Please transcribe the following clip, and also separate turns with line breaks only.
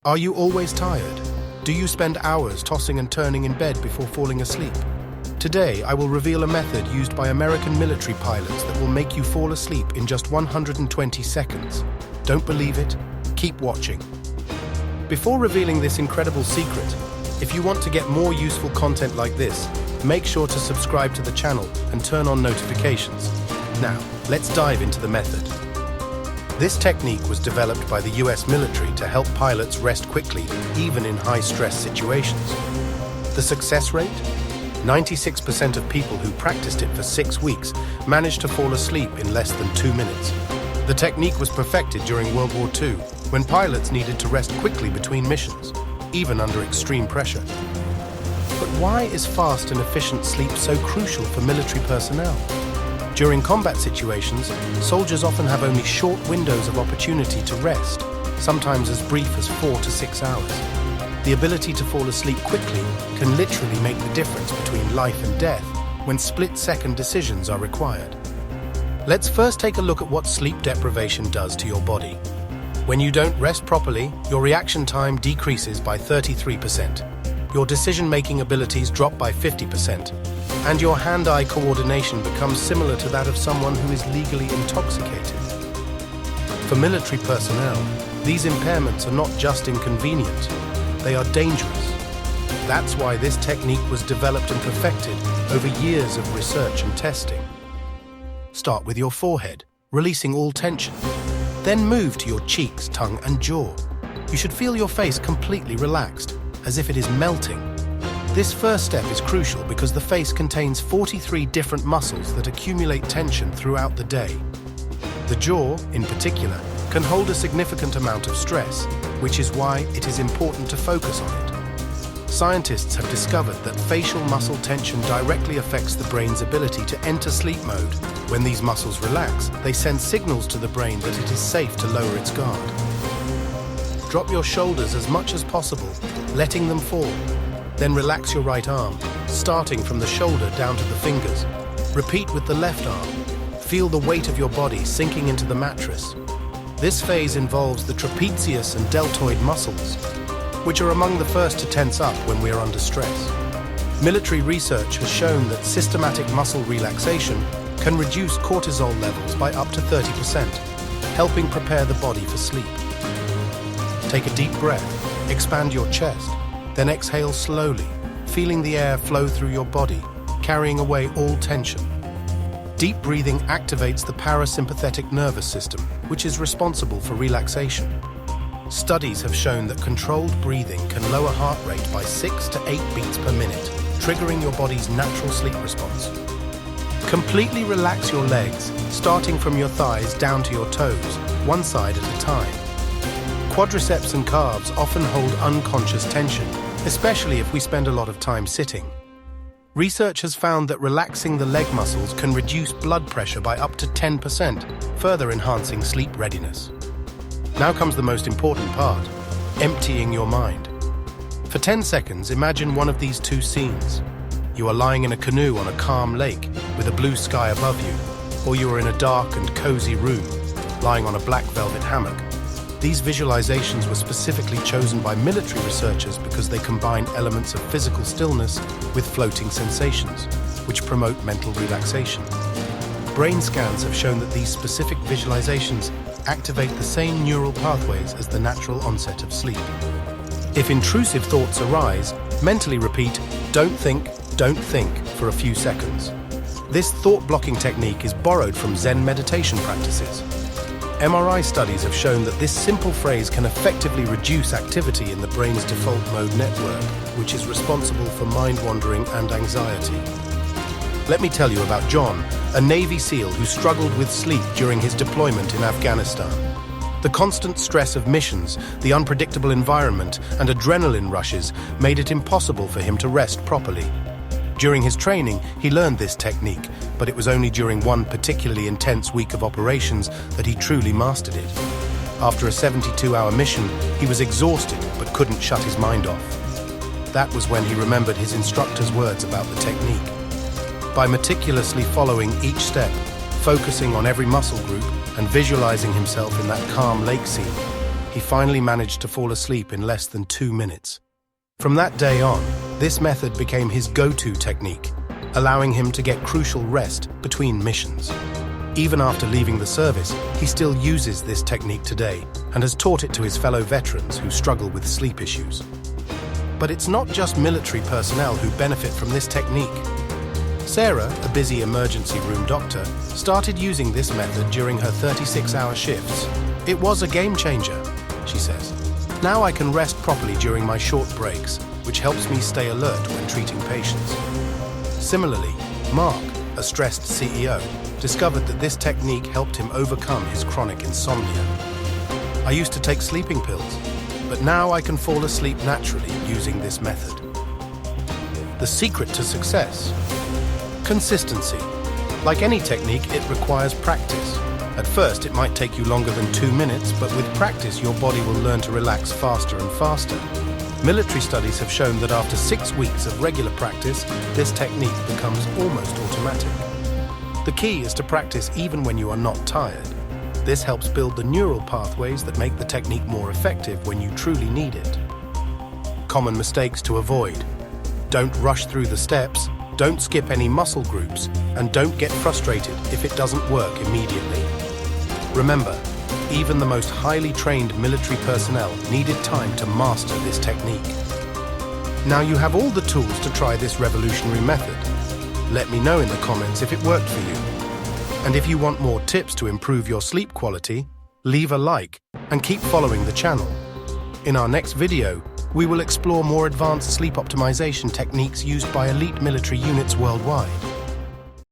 Are you always tired? Do you spend hours tossing and turning in bed before falling asleep? Today, I will reveal a method used by American military pilots that will make you fall asleep in just 120 seconds. Don't believe it? Keep watching. Before revealing this incredible secret, if you want to get more useful content like this, make sure to subscribe to the channel and turn on notifications. Now, let's dive into the method. This technique was developed by the US military to help pilots rest quickly, even in high-stress situations. The success rate? 96% of people who practiced it for 6 weeks managed to fall asleep in less than 2 minutes. The technique was perfected during World War II, when pilots needed to rest quickly between missions, even under extreme pressure. But why is fast and efficient sleep so crucial for military personnel? During combat situations, soldiers often have only short windows of opportunity to rest, sometimes as brief as 4 to 6 hours. The ability to fall asleep quickly can literally make the difference between life and death when split-second decisions are required. Let's first take a look at what sleep deprivation does to your body. When you don't rest properly, your reaction time decreases by 33%. Your decision-making abilities drop by 50%, and your hand-eye coordination becomes similar to that of someone who is legally intoxicated. For military personnel, these impairments are not just inconvenient, they are dangerous. That's why this technique was developed and perfected over years of research and testing. Start with your forehead, releasing all tension. Then move to your cheeks, tongue, and jaw. You should feel your face completely relaxed, as if it is melting. This first step is crucial because the face contains 43 different muscles that accumulate tension throughout the day. The jaw, in particular, can hold a significant amount of stress, which is why it is important to focus on it. Scientists have discovered that facial muscle tension directly affects the brain's ability to enter sleep mode. When these muscles relax, they send signals to the brain that it is safe to lower its guard. Drop your shoulders as much as possible, letting them fall. Then relax your right arm, starting from the shoulder down to the fingers. Repeat with the left arm. Feel the weight of your body sinking into the mattress. This phase involves the trapezius and deltoid muscles, which are among the first to tense up when we are under stress. Military research has shown that systematic muscle relaxation can reduce cortisol levels by up to 30%, helping prepare the body for sleep. Take a deep breath, expand your chest, then exhale slowly, feeling the air flow through your body, carrying away all tension. Deep breathing activates the parasympathetic nervous system, which is responsible for relaxation. Studies have shown that controlled breathing can lower heart rate by 6 to 8 beats per minute, triggering your body's natural sleep response. Completely relax your legs, starting from your thighs down to your toes, one side at a time. Quadriceps and calves often hold unconscious tension, especially if we spend a lot of time sitting. Research has found that relaxing the leg muscles can reduce blood pressure by up to 10%, further enhancing sleep readiness. Now comes the most important part, emptying your mind. For 10 seconds, imagine one of these two scenes. You are lying in a canoe on a calm lake with a blue sky above you, or you are in a dark and cozy room, lying on a black velvet hammock. These visualizations were specifically chosen by military researchers because they combine elements of physical stillness with floating sensations, which promote mental relaxation. Brain scans have shown that these specific visualizations activate the same neural pathways as the natural onset of sleep. If intrusive thoughts arise, mentally repeat, don't think, for a few seconds. This thought-blocking technique is borrowed from Zen meditation practices. MRI studies have shown that this simple phrase can effectively reduce activity in the brain's default mode network, which is responsible for mind-wandering and anxiety. Let me tell you about John, a Navy SEAL who struggled with sleep during his deployment in Afghanistan. The constant stress of missions, the unpredictable environment, and adrenaline rushes made it impossible for him to rest properly. During his training, he learned this technique, but it was only during one particularly intense week of operations that he truly mastered it. After a 72-hour mission, he was exhausted but couldn't shut his mind off. That was when he remembered his instructor's words about the technique. By meticulously following each step, focusing on every muscle group, and visualizing himself in that calm lake scene, he finally managed to fall asleep in less than 2 minutes. From that day on, this method became his go-to technique, allowing him to get crucial rest between missions. Even after leaving the service, he still uses this technique today and has taught it to his fellow veterans who struggle with sleep issues. But it's not just military personnel who benefit from this technique. Sarah, a busy emergency room doctor, started using this method during her 36-hour shifts. It was a game changer, she says. Now I can rest properly during my short breaks, which helps me stay alert when treating patients. Similarly, Mark, a stressed CEO, discovered that this technique helped him overcome his chronic insomnia. I used to take sleeping pills, but now I can fall asleep naturally using this method. The secret to success? Consistency. Like any technique, it requires practice. At first, it might take you longer than 2 minutes, but with practice, your body will learn to relax faster and faster. Military studies have shown that after 6 weeks of regular practice, this technique becomes almost automatic. The key is to practice even when you are not tired. This helps build the neural pathways that make the technique more effective when you truly need it. Common mistakes to avoid. Don't rush through the steps, don't skip any muscle groups, and don't get frustrated if it doesn't work immediately. Remember, even the most highly trained military personnel needed time to master this technique. Now you have all the tools to try this revolutionary method. Let me know in the comments if it worked for you. And if you want more tips to improve your sleep quality, leave a like and keep following the channel. In our next video, we will explore more advanced sleep optimization techniques used by elite military units worldwide.